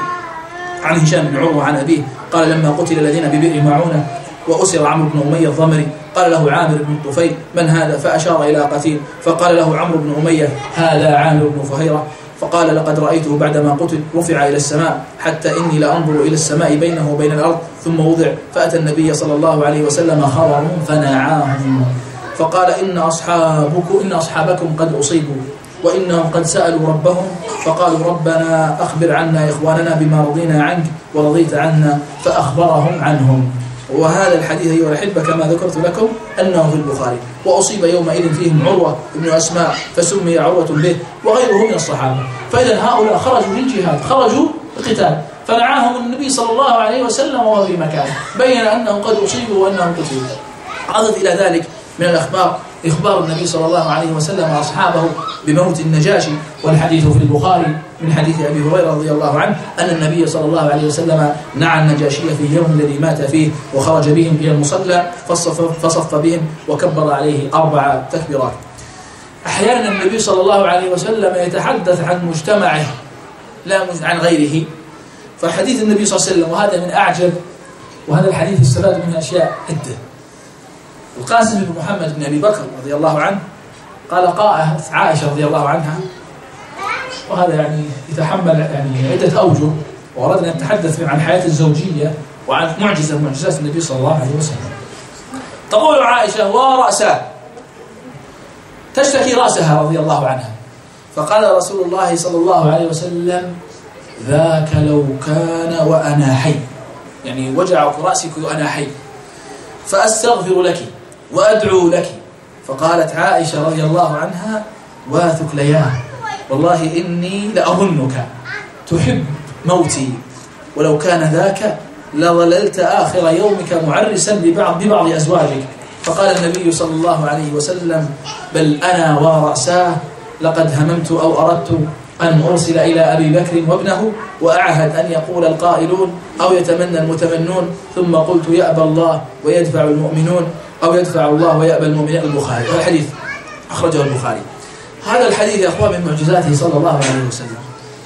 عن هشام بن عروة عن أبيه قال لما قتل الذين ببئر معونة وأسر عمرو بن أمية الضمري قال له عامر بن الطفيل من هذا؟ فأشار إلى قتيل، فقال له عمرو بن أمية هذا عامر بن فهيرة، فقال لقد رأيته بعدما قتل رفع إلى السماء حتى إني لأنظر إلى السماء بينه وبين الأرض، ثم وضع فأتى النبي صلى الله عليه وسلم خبر فنعاهم فقال إن أصحابكم قد أصيبوا وإنهم قد سألوا ربهم فقالوا ربنا أخبر عنا إخواننا بما رضينا عنك ورضيت عنا، فأخبرهم عنهم. وهذا الحديث أيها الأحبة كما ذكرت لكم أنه في البخاري. وأصيب يومئذ فيهم عروة بن أسماء فسمي عروة به وغيره من الصحابة. فإذا هؤلاء خرجوا للجهاد، خرجوا للقتال، فنعاهم النبي صلى الله عليه وسلم وهو في مكانه، بين أنهم قد أصيبوا وأنهم قتلوا. عضد إلى ذلك من الأخبار إخبار النبي صلى الله عليه وسلم وأصحابه بموت النجاشي، والحديث في البخاري من حديث أبي هريرة رضي الله عنه أن النبي صلى الله عليه وسلم نعى النجاشي في اليوم الذي مات فيه وخرج بهم إلى المصلى فصف بهم وكبر عليه 4 تكبيرات. أحيانا النبي صلى الله عليه وسلم يتحدث عن مجتمعه لا عن غيره، فحديث النبي صلى الله عليه وسلم وهذا من أعجب، وهذا الحديث استفاد منه أشياء عدة. القاسم بن محمد بن أبي بكر رضي الله عنه قال قاءت عائشة رضي الله عنها، وهذا يعني يتحمل يعني عدة أوجه، وأردنا أن نتحدث عن حياة الزوجية وعن معجزة من معجزات النبي صلى الله عليه وسلم. تقول عائشة ورأسه تشتكي رأسها رضي الله عنها، فقال رسول الله صلى الله عليه وسلم ذاك لو كان وأنا حي، يعني وجع رأسك وأنا حي، فأستغفر لك وأدعو لك. فقالت عائشة رضي الله عنها واثق لياه والله إني لأظنك تحب موتي، ولو كان ذاك لظللت آخر يومك معرسا ببعض أزواجك. فقال النبي صلى الله عليه وسلم بل أنا ورأساه لقد هممت أو أردت أن أرسل إلى أبي بكر وابنه وأعهد أن يقول القائلون أو يتمنى المتمنون ثم قلت يأبى الله ويدفع المؤمنون أو يدفع الله ويأبى المؤمنين. البخاري. هذا الحديث أخرجه البخاري. هذا الحديث يا أخوان من معجزاته صلى الله عليه وسلم.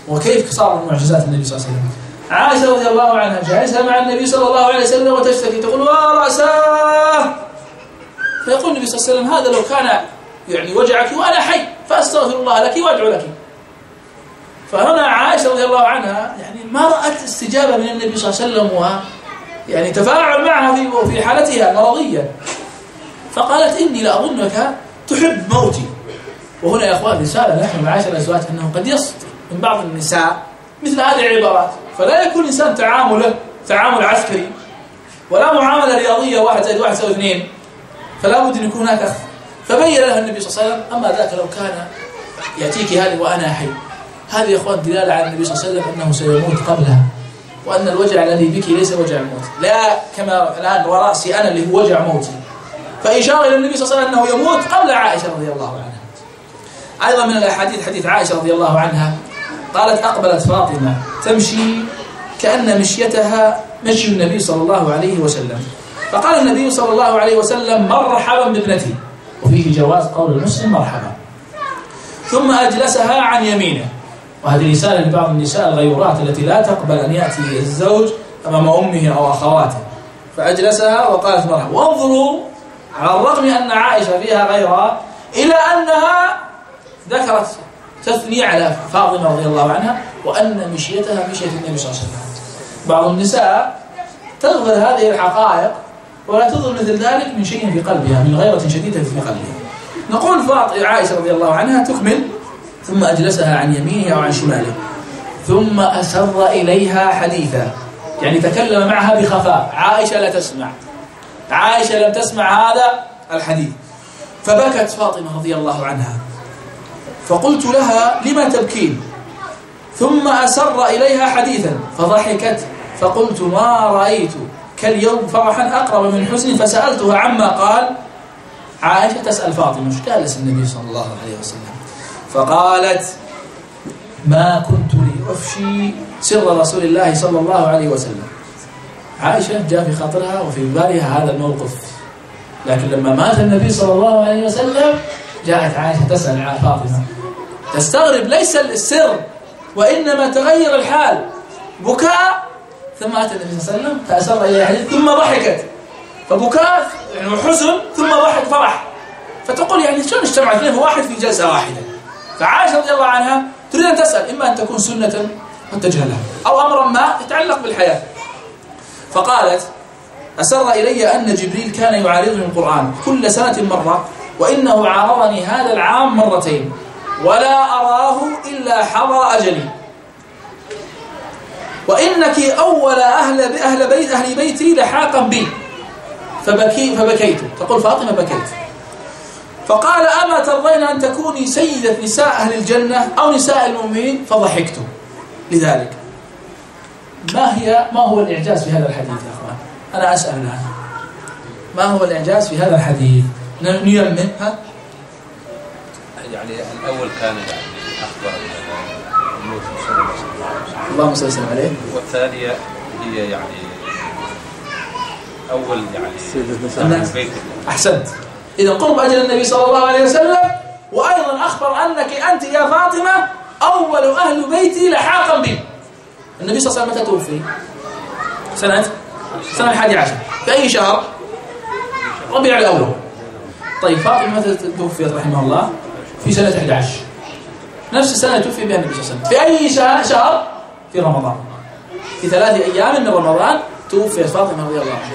وكيف صار من معجزات النبي صلى الله عليه وسلم؟ عائشة رضي الله عنها جالسة مع النبي صلى الله عليه وسلم وتشتكي تقول ورأساه فيقول النبي صلى الله عليه وسلم: هذا لو كان يعني وجعك وأنا حي فأستغفر الله لك وأدعو لك. فهنا عائشة رضي الله عنها يعني ما رأت استجابة من النبي صلى الله عليه وسلم يعني تفاعل معها في حالتها المرضية، فقالت: إني لأظنك تحب موتي. وهنا يا أخوان رسالة نحن معاشر الأزواج أنه قد يصدر من بعض النساء مثل هذه العبارات، فلا يكون الإنسان تعامله تعامل عسكري ولا معاملة رياضية 1 زائد 1 يساوي 2، فلا بد أن يكون هناك أخذ. فبين لها النبي صلى الله عليه وسلم: أما ذاك لو كان يأتيك هذه وأنا حي. هذه يا أخوان دلالة على النبي صلى الله عليه وسلم أنه سيموت قبلها، وأن الوجع الذي بك ليس وجع الموت، لا كما الآن ورأسي أنا اللي هو وجع موتي. فإشارة إلى النبي صلى الله عليه وسلم أنه يموت قبل عائشة رضي الله عنها. أيضا من الأحاديث حديث عائشة رضي الله عنها قالت: أقبلت فاطمة تمشي كأن مشيتها مشي النبي صلى الله عليه وسلم، فقال النبي صلى الله عليه وسلم: مرحبا بابنتي، وفيه جواز قول المسلم مرحبا. ثم أجلسها عن يمينه، وهذه رسالة لبعض النساء الغيورات التي لا تقبل أن يأتي الزوج أمام أمه أو أخواته، فأجلسها وقالت مرحبا. وانظروا على الرغم أن عائشة فيها غيرها إلى أنها ذكرت تثني على فاطمة رضي الله عنها وأن مشيتها مشية النبي صلى الله عليه وسلم. بعض النساء تغفل هذه الحقائق ولا تظن مثل ذلك من شيء في قلبها، من غيرة شديدة في قلبها. نقول فاطمة عائشة رضي الله عنها تكمل: ثم أجلسها عن يمينه أو عن شماله، ثم أسر إليها حديثا، يعني تكلم معها بخفاء، عائشة لا تسمع، عائشة لم تسمع هذا الحديث. فبكت فاطمة رضي الله عنها، فقلت لها: لما تبكين؟ ثم أسر إليها حديثا فضحكت، فقلت: ما رأيت كاليوم فرحا أقرب من حزن، فسألتها عما قال. عائشة تسأل فاطمة: ايش قال النبي صلى الله عليه وسلم؟ فقالت: ما كنت لأفشي سر رسول الله صلى الله عليه وسلم. عائشة جاء في خاطرها وفي بالها هذا الموقف، لكن لما مات النبي صلى الله عليه وسلم جاءت عائشة تسأل فاطمة، تستغرب ليس السر وإنما تغير الحال، بكاء، ثم أتى النبي صلى الله عليه وسلم فأسر إليه حديث ثم ضحكت، فبكاء يعني حزن ثم ضحك فرح، فتقول يعني شلون اجتمع اثنين واحد في جلسة واحدة؟ فعائشة رضي الله عنها تريد أن تسأل إما أن تكون سنة وتجهلها أو أمرا ما يتعلق بالحياة. فقالت: أسر إلي أن جبريل كان يعارضني القرآن كل سنة مرة، وإنه عارضني هذا العام مرتين، ولا أراه إلا حضر أجلي، وإنك أول أهل بيتي لحاقا بي. فبكيت، تقول فاطمة: بكيت. فقال: أما ترضين أن تكوني سيدة نساء أهل الجنة أو نساء المؤمنين؟ فضحكت لذلك. ما هو الإعجاز في هذا الحديث يا أخوان؟ أنا أسأل الآن، ما هو الإعجاز في هذا الحديث؟ نيمن يعني الأول كان يعني أخبر الموت صلى الله عليه وسلم، اللهم صل وسلم عليه، والثانية هي يعني أول يعني البيت. أحسنت. إذا قرب أجل النبي صلى الله عليه وسلم، وأيضا أخبر أنك أنت يا فاطمة أول أهل بيتي لحاقا بي. النبي صلى الله عليه وسلم متى توفي؟ سنة 11 في أي شهر؟ ربيع الأول. طيب فاطمة متى توفيت رحمه الله؟ في سنة 11، نفس السنة توفي بها النبي صلى الله عليه وسلم. في أي شهر؟ في رمضان، في 3 أيام من رمضان توفيت فاطمة رضي الله عنها.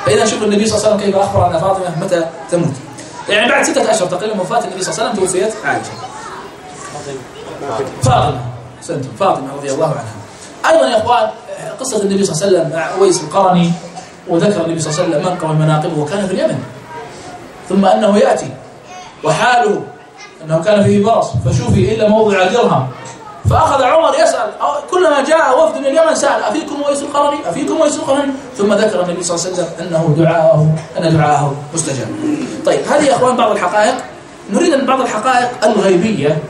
فإذا شوف النبي صلى الله عليه وسلم كيف أخبر أن فاطمة متى تموت، يعني بعد 6 أشهر تقريبا من وفاة النبي صلى الله عليه وسلم توفيت عائشة. فاطمة رضي الله عنها. أيضا يا أخوان قصة النبي صلى الله عليه وسلم مع أويس القرني، وذكر النبي صلى الله عليه وسلم منقب مناقبه وكان في اليمن، ثم أنه يأتي وحاله أنه كان فيه برص فشوفي إلا موضع درهم، فأخذ عمر يسأل كلما جاء وفد من اليمن سأل: أفيكم أويس القرني؟ أفيكم أويس القرني؟ ثم ذكر النبي صلى الله عليه وسلم أن دعاءه مستجاب. طيب هذه يا أخوان بعض الحقائق. نريد أن بعض الحقائق الغيبية،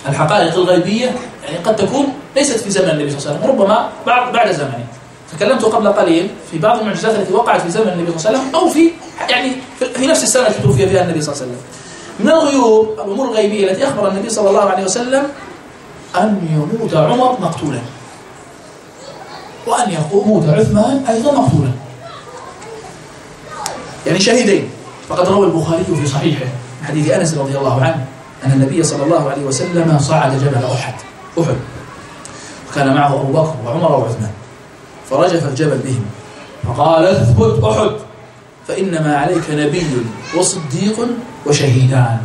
الحقائق الغيبية يعني قد تكون ليست في زمن النبي صلى الله عليه وسلم، ربما بعد زمنه. تكلمت قبل قليل في بعض المعجزات التي وقعت في زمن النبي صلى الله عليه وسلم أو في نفس السنة التي توفي فيها النبي صلى الله عليه وسلم. من الغيوب الأمور الغيبية التي أخبر النبي صلى الله عليه وسلم أن يموت عمر مقتولا، وأن يموت عثمان أيضا مقتولا، يعني شهيدين. فقد روى البخاري في صحيحه من حديث أنس رضي الله عنه أن النبي صلى الله عليه وسلم صعد جبل أحد، وكان معه أبو بكر وعمر وعثمان، فرجف الجبل بهم فقال: اثبت أحد فإنما عليك نبي وصديق وشهيدان.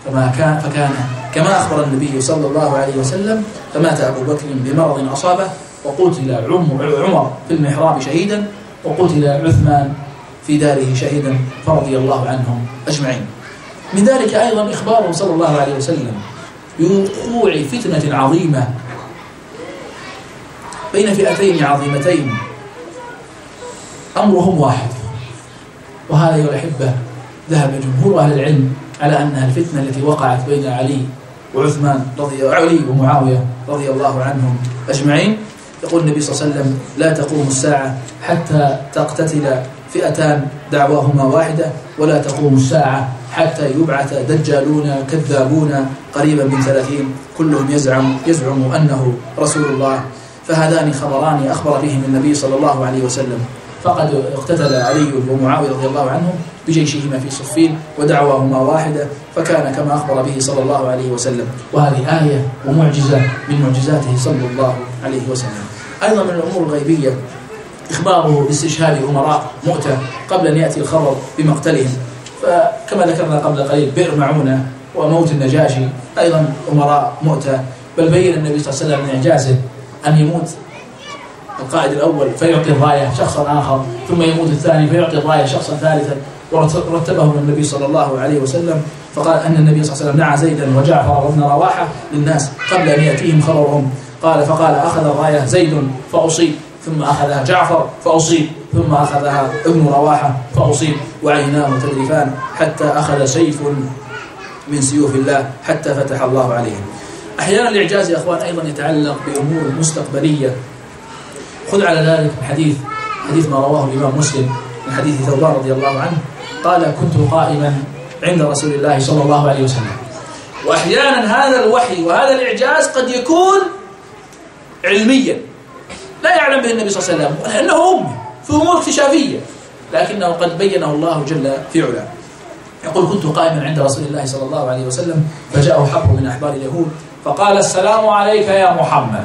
فكان كما أخبر النبي صلى الله عليه وسلم، فمات أبو بكر بمرض أصابه، وقتل عمر في المحراب شهيدا، وقتل عثمان في داره شهيدا، فرضي الله عنهم أجمعين. من ذلك أيضا إخباره صلى الله عليه وسلم بوقوع فتنة عظيمة بين فئتين عظيمتين أمرهم واحد، وهذا أيها الأحبة ذهب جمهور أهل العلم على أنها الفتنة التي وقعت بين علي ومعاوية رضي الله عنهم أجمعين. يقول النبي صلى الله عليه وسلم: لا تقوم الساعة حتى تقتتل فئتان دعواهما واحدة، ولا تقوم الساعة حتى يبعث دجالون كذابون قريبا من 30 كلهم يزعم أنه رسول الله. فهذان خبران أخبر بهم النبي صلى الله عليه وسلم. فقد اقتتل علي ومعاوية رضي الله عنهم بجيشهما في صفين، ودعواهما واحدة، فكان كما أخبر به صلى الله عليه وسلم. وهذه آية ومعجزة من معجزاته صلى الله عليه وسلم. أيضا من الأمور الغيبية إخباره باستشهاد أمراء مؤتة قبل أن يأتي الخبر بمقتلهم، فكما ذكرنا قبل قليل بئر معونة وموت النجاشي أيضا أمراء مؤتة. بل بين النبي صلى الله عليه وسلم من إعجازه أن يموت القائد الأول فيعطي الراية شخصا آخر، ثم يموت الثاني فيعطي الراية شخصا ثالثا، ورتبهم النبي صلى الله عليه وسلم. فقال أن النبي صلى الله عليه وسلم نعى زيدا وجعفر وابن رواحة للناس قبل أن يأتيهم خبرهم. فقال أخذ الراية زيد فأصيب، ثم أخذها جعفر فأصيب، ثم أخذها ابن رواحة فأصيب، وعيناه تذرفان حتى أخذ سيف من سيوف الله حتى فتح الله عليهم. أحيانا الإعجاز يا أخوان أيضا يتعلق بأمور مستقبلية. خذ على ذلك من حديث ما رواه الإمام مسلم من حديث ثوبان رضي الله عنه قال: كنت قائما عند رسول الله صلى الله عليه وسلم. وأحيانا هذا الوحي وهذا الإعجاز قد يكون علميا لا يعلم به النبي صلى الله عليه وسلم، لأنه في أمور اكتشافية، لكنه قد بينه الله جل في علاه. يقول: كنت قائما عند رسول الله صلى الله عليه وسلم فجاءه حبر من أحبار اليهود فقال: السلام عليك يا محمد.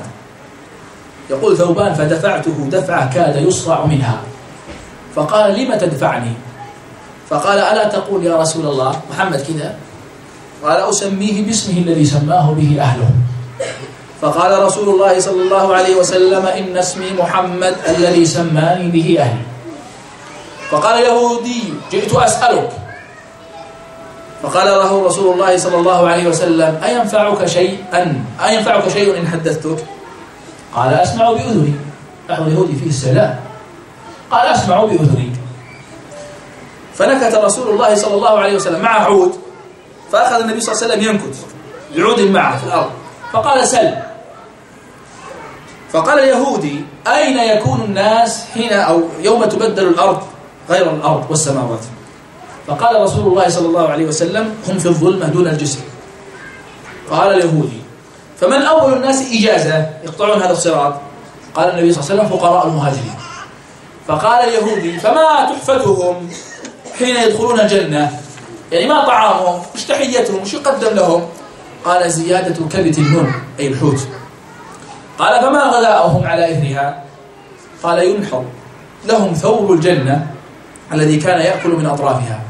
يقول ثوبان: فدفعته دفعة كاد يصرع منها. فقال: لم تدفعني؟ فقال: ألا تقول يا رسول الله محمد كذا؟ قال: أسميه باسمه الذي سماه به أهله. فقال رسول الله صلى الله عليه وسلم: إن اسمي محمد الذي سماني به أهلي. فقال يهودي: جئت أسألك. فقال له رسول الله صلى الله عليه وسلم: أينفعك شيء إن حدثتك؟ قال: أسمع بأذني. نحو اليهودي فيه السلام، قال: أسمع بأذني. فنكت رسول الله صلى الله عليه وسلم مع عود، فأخذ النبي صلى الله عليه وسلم ينكت بعود معه في الأرض، فقال: سل. فقال اليهودي: أين يكون الناس حين أو يوم تبدل الأرض غير الأرض والسماوات؟ فقال رسول الله صلى الله عليه وسلم: هم في الظلمة دون الجسر. قال اليهودي: فمن أول الناس إجازة يقطعون هذا الصراط؟ قال النبي صلى الله عليه وسلم: فقراء المهاجرين. فقال اليهودي: فما تحفتهم حين يدخلون الجنة؟ يعني ما طعامهم، مش تحيتهم، مش يقدم لهم؟ قال: زيادة كبت النون أي الحوت. قال: فما غذاؤهم على إثرها؟ قال: ينحر لهم ثوب الجنة الذي كان يأكل من أطرافها.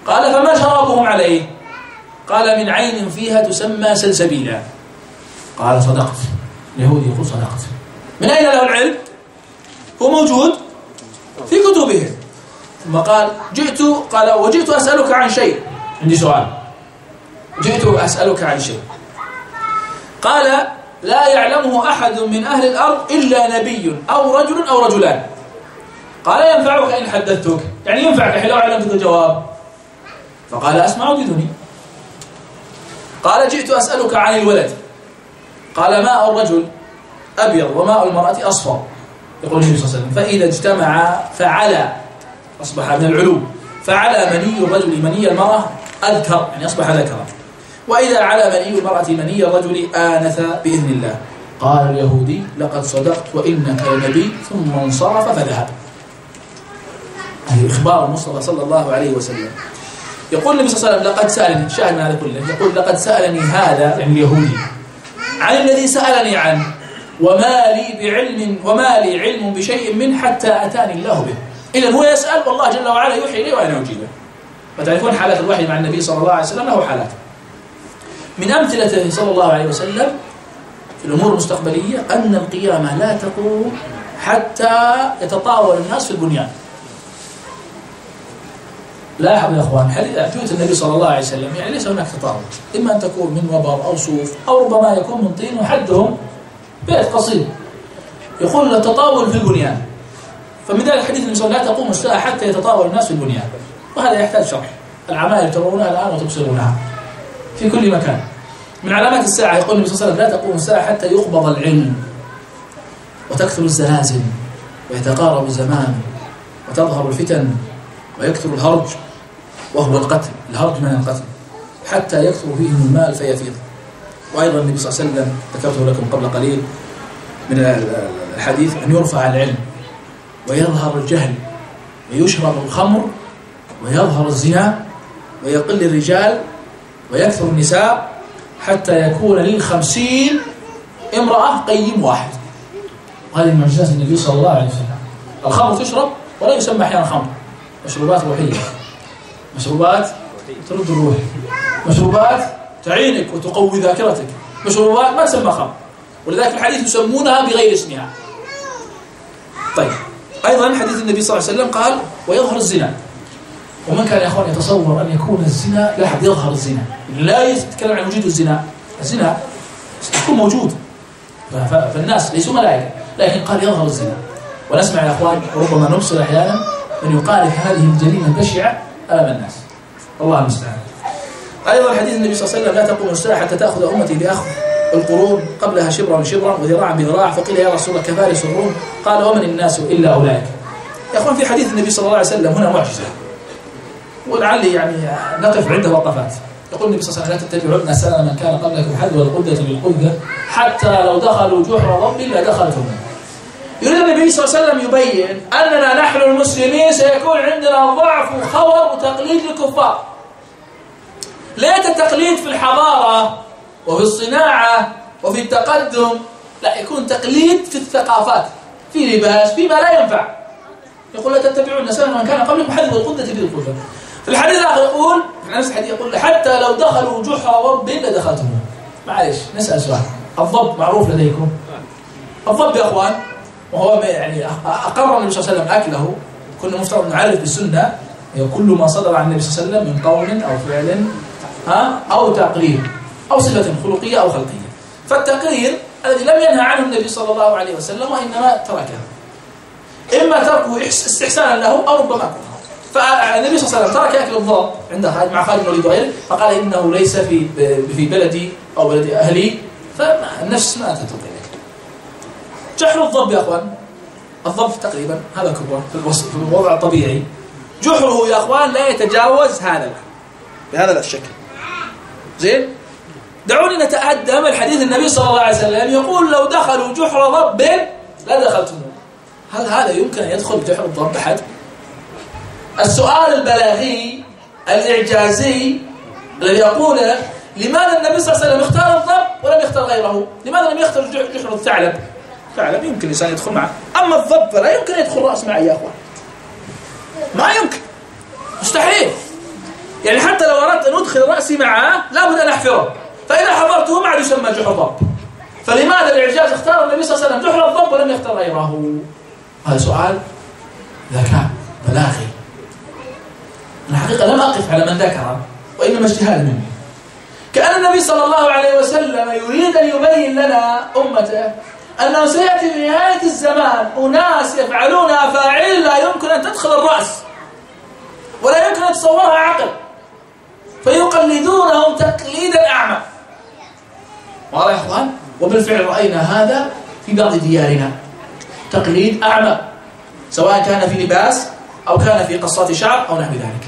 قال: فما شرابهم عليه؟ قال: من عين فيها تسمى سلسبيلا. قال: صدقت. اليهودي يقول: صدقت. من أين له العلم؟ هو موجود في كتبهم. ثم قال: وجئت أسألك عن شيء، عندي سؤال، جئت أسألك عن شيء. قال: لا يعلمه أحد من أهل الأرض إلا نبي أو رجل أو رجلان. قال: ينفعك إن حدثتك؟ يعني ينفعك حين لو علمتك الجواب؟ فقال: أسمع بذني. قال: جئت أسألك عن الولد. قال: ماء الرجل أبيض وماء المرأة أصفر. يقول النبي صلى الله عليه وسلم: فإذا اجتمعا فعلى، أصبح من العلو، فعلى مني الرجل مني المرأة أذكر، يعني أصبح ذكرا، وإذا على مني المرأة مني الرجل آنث بإذن الله. قال اليهودي: لقد صدقت وإنك لنبي. ثم انصرف فذهب. هذا إخبار المصطفى صلى الله عليه وسلم. يقول النبي صلى الله عليه وسلم لقد سألني، شاهد من هذا كله، يقول لقد سألني هذا يعني اليهودي عن الذي سألني عنه وما لي علم بشيء منه حتى أتاني الله به. إذن هو يسأل والله جل وعلا يوحي إليه وأنا أجيبه. وتعرفون حالات الوحي مع النبي صلى الله عليه وسلم له حالات. من أمثلته صلى الله عليه وسلم في الأمور المستقبلية أن القيامة لا تقوم حتى يتطاول الناس في البنيان. لاحظوا يا أخوان حديث النبي صلى الله عليه وسلم يعني ليس هناك تطاول، إما أن تكون من وبر أو صوف أو ربما يكون من طين وحدهم بيت قصير. يقول التطاول في البنيان، فمن ذلك حديث النبي صلى الله عليه وسلم لا تقوم الساعة حتى يتطاول الناس في البنيان، وهذا يحتاج شرح. العمائر ترونها الآن وتبصرونها في كل مكان. من علامات الساعة يقول النبي صلى الله عليه وسلم لا تقوم الساعة حتى يقبض العلم وتكثر الزلازل ويتقارب الزمان وتظهر الفتن ويكثر الهرج وهو القتل، الهرج من القتل، حتى يكثر فيهم المال فيفيض. وأيضا النبي صلى الله عليه وسلم ذكرته لكم قبل قليل من الحديث أن يرفع العلم ويظهر الجهل ويشرب الخمر ويظهر الزنا ويقل الرجال ويكثر النساء حتى يكون لل50 امرأة قيم واحد. وهذه معجزات النبي صلى الله عليه وسلم. الخمر تشرب ولا يسمى أحيانا خمر، مشروبات روحية، مشروبات ترد الروح، مشروبات تعينك وتقوي ذاكرتك، مشروبات ما تسمى خمر، ولذلك الحديث يسمونها بغير اسمها. طيب أيضا حديث النبي صلى الله عليه وسلم قال ويظهر الزنا. ومن كان يا أخوان يتصور أن يكون الزنا لا أحد يظهر الزنا، لا يتكلم عن وجود الزنا يكون موجود، فالناس ليسوا ملائكة، لكن قال يظهر الزنا. ونسمع يا أخوان وربما نبصر أحيانا من يقارف هذه الجريمة البشعة أمام الناس، الله المستعان. أيضا حديث النبي صلى الله عليه وسلم لا تقوم الساعة حتى تأخذ أمتي بأخذ القرون قبلها شبرا شبرا وذراعا بذراع، فقيل يا رسول الله كفارس الروم، قال ومن الناس إلا أولئك. يا أخوان في حديث النبي صلى الله عليه وسلم هنا معجزة، ولعلي يعني نقف عنده وقفات. يقول النبي صلى الله عليه وسلم لا تتبعون سنن من كان قبلكم حذو القدة بالقدة حتى لو دخلوا جحر ضب لدخلتم. يريد النبي صلى الله عليه وسلم يبين أننا نحن المسلمين سيكون عندنا ضعف وخور وتقليد للكفار. ليس التقليد في الحضارة وفي الصناعة وفي التقدم، لا، يكون تقليد في الثقافات، في لباس، فيما لا ينفع. يقول لا تتبعون سنن من كان قبلكم حذو القدة بالقدة. في الحديث الآخر يقول في نفس الحديث يقول حتى لو دخلوا جحر ضب لدخلتم. معلش نسأل سؤال، الضب معروف لديكم؟ الضب يا أخوان وهو يعني أقر النبي صلى الله عليه وسلم أكله، كنا مفترض نعرف بالسنة كل ما صدر عن النبي صلى الله عليه وسلم من قول أو فعل أو تقرير أو صفة خلقية أو خلقية. فالتقرير الذي لم ينهى عنه النبي صلى الله عليه وسلم وإنما تركه، إما تركه استحسانا له أو ربما كره. فالنبي صلى الله عليه وسلم ترك أكل الضب عند مع خالد بن الوليد وغيره، فقال إنه ليس في بلدي أو بلد أهلي، فالنفس ما تترك إليه. جحر الضب يا أخوان، الضب تقريبا هذا كبره في الوضع الطبيعي، جحره يا أخوان لا يتجاوز هذا بهذا الشكل. زين، دعوني نتقدم الحديث النبي صلى الله عليه وسلم يقول لو دخلوا جحر ضب لا دخلتموه. هل هذا يمكن أن يدخل جحر الضب أحد؟ السؤال البلاغي الإعجازي الذي يقوله لماذا النبي صلى الله عليه وسلم اختار الضب ولم يختار غيره؟ لماذا لم يختار جحر الثعلب؟ ثعلب يمكن الإنسان يدخل معه، أما الضب فلا يمكن يدخل رأس معي يا أخوان، ما يمكن، مستحيل. يعني حتى لو أردت أن أدخل رأسي معه لابد أن أحفره، فإذا حفرته ما عاد يسمى جحر ضب. فلماذا الإعجاز اختار النبي صلى الله عليه وسلم جحر الضب ولم يختار غيره؟ هذا سؤال ذكاء بلاغي. أنا حقيقة لم أقف على من ذكره وإنما اجتهاد مني. كأن النبي صلى الله عليه وسلم يريد أن يبين لنا أمته أنه سيأتي في نهاية الزمان أناس يفعلون أفاعيل لا يمكن أن تدخل الرأس ولا يمكن أن تصورها عقل، فيقلدونهم تقليدا أعمى. واضح يا إخوان؟ وبالفعل رأينا هذا في بعض ديارنا، تقليد أعمى، سواء كان في لباس أو كان في قصات شعر أو نحو ذلك.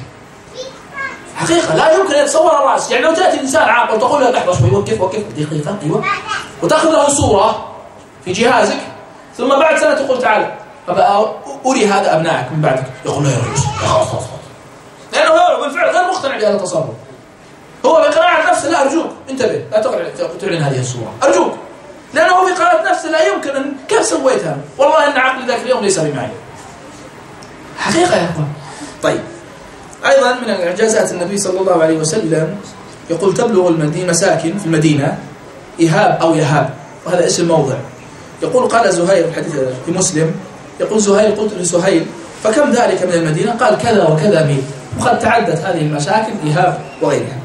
حقيقة لا يمكن أن يتصور الرأس. يعني لو تأتي إنسان عاقل وتقول له لحظة شوي وقف دقيقة أيوة، وتأخذ له صورة في جهازك، ثم بعد سنة تقول تعال أبقى أري هذا أبنائك من بعدك، يقول لا يا رجل خلاص لأنه هو بالفعل غير مقتنع بهذا التصرف. هو بقناعة نفسه لا أرجوك انتبه لا تعلن هذه الصورة أرجوك، لأنه هو في قناعة نفسه لا يمكن أن كيف سويتها؟ والله إن عقلي ذاك اليوم ليس بمعي. حقيقة يا أخوان. طيب أيضا من إعجازات النبي صلى الله عليه وسلم يقول تبلغ المدينة مساكن في المدينة إيهاب أو يهاب، وهذا اسم موضع. يقول قال زهير الحديث في مسلم، يقول زهير قلت لسهيل فكم ذلك من المدينة؟ قال كذا وكذا ميل، وقد تعدت هذه المساكن إيهاب وغيرها.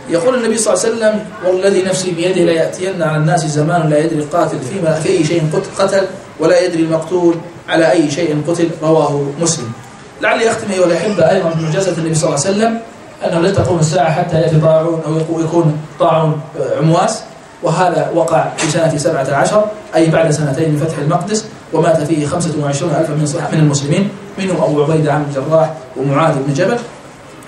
يقول النبي صلى الله عليه وسلم والذي نفسي بيده لا يأتين على الناس زمان لا يدري القاتل في أي شيء قتل ولا يدري المقتول على أي شيء قتل، رواه مسلم. لعلي أختم أيها الأحبة أيضا من معجزة النبي صلى الله عليه وسلم أنه لا تقوم الساعة حتى يأتي طاعون أو يكون طاعون عمواس، وهذا وقع في سنة 17 أي بعد سنتين من فتح المقدس، ومات فيه 25,000 من المسلمين منهم أبو عبيدة عن الجراح ومعاذ بن جبل.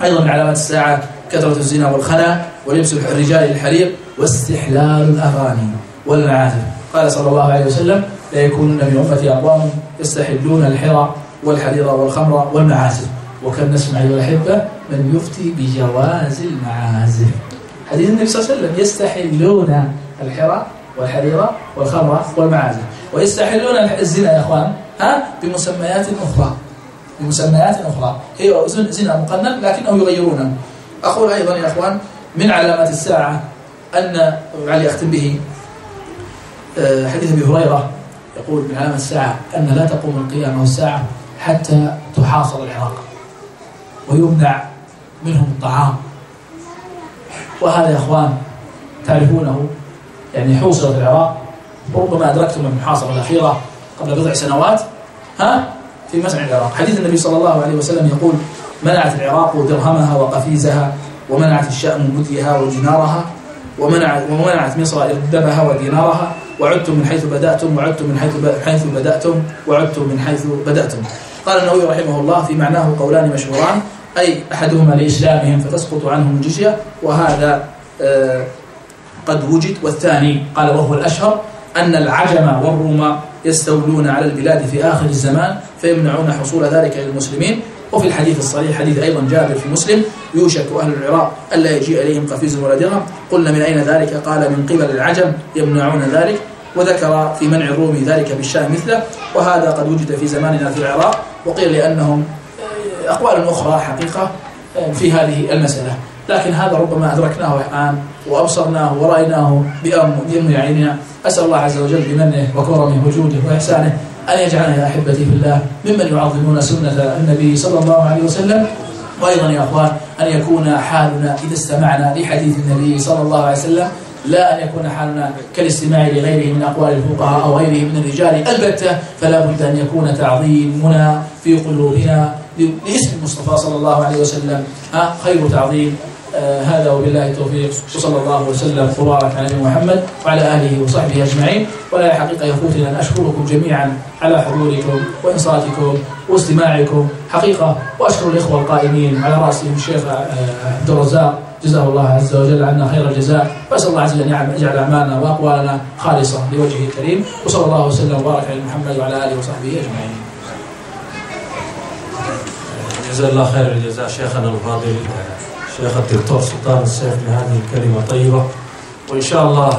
أيضا من علامات الساعة كثرة الزنا والخنا ولبس الرجال الحرير واستحلال الأغاني والمعازف. قال صلى الله عليه وسلم لا يكونون من أمتي أقوام يستحلون الحرى والحرير والخمر والمعازف. وكان نسمع أيها الأحبة من يفتي بجواز المعازف. حديث النبي صلى الله عليه وسلم يستحلون الحرى والحرير والخمر والمعازف، ويستحلون الزنا يا أخوان بمسميات أخرى، بمسميات أخرى هي زنا مقنن لكنهم يغيرونه. أقول أيضا يا أخوان من علامات الساعة أن علي أختم به حديث أبي هريرة يقول من علامات الساعة أن لا تقوم القيامة والساعة حتى تحاصر العراق ويمنع منهم الطعام. وهذا يا أخوان تعرفونه يعني حوصرت العراق، وربما أدركتم المحاصرة الأخيرة قبل بضع سنوات في مسمع العراق. حديث النبي صلى الله عليه وسلم يقول منعت العراق درهمها وقفيزها ومنعت الشام مديها ودينارها ومنعت مصر إردبها ودينارها وعدتم من حيث بدأتم وعدتم من حيث بدأتم وعدتم من حيث بدأتم. قال النووي رحمه الله في معناه قولان مشهوران، أي أحدهما لإسلامهم فتسقط عنهم الجزية وهذا قد وجد، والثاني قال وهو الأشهر أن العجم والروم يستولون على البلاد في آخر الزمان فيمنعون حصول ذلك للمسلمين. وفي الحديث الصحيح حديث أيضا جابر في مسلم يوشك أهل العراق ألا يجيء إليهم قفيز ولا درهم. قلنا من أين ذلك؟ قال من قبل العجم يمنعون ذلك، وذكر في منع الروم ذلك بالشام مثله، وهذا قد وجد في زماننا في العراق. وقيل لأنهم أقوال أخرى حقيقة في هذه المسألة، لكن هذا ربما أدركناه الآن وأبصرناه ورأيناه بأم عيننا. أسأل الله عز وجل بمنه وكرمه وجوده وإحسانه أن يجعلنا يا أحبتي في الله ممن يعظمون سنة النبي صلى الله عليه وسلم. وأيضا يا أخوان أن يكون حالنا إذا استمعنا لحديث النبي صلى الله عليه وسلم لا أن يكون حالنا كالاستماع لغيره من أقوال الفقهاء أو غيره من الرجال البتة، فلا بد أن يكون تعظيمنا في قلوبنا لاسم المصطفى صلى الله عليه وسلم خير تعظيم. هذا وبالله التوفيق، وصلى الله وسلم وبارك على محمد وعلى آله وصحبه أجمعين. ولا حقيقة يفوتني أن أشكركم جميعا على حضوركم وإنصاتكم واستماعكم حقيقة، وأشكر الإخوة القائمين على رأسهم الشيخ عبد الرزاق جزاه الله عز وجل عنا خير الجزاء، وأسأل الله عز وجل أن يجعل أعمالنا وأقوالنا خالصة لوجهه الكريم. وصلى الله وسلم وبارك على محمد وعلى آله وصحبه أجمعين. جزا الله خير الجزاء شيخنا الفاضل شيخ الدكتور سلطان السيف لهذه الكلمة الطيبة، وإن شاء الله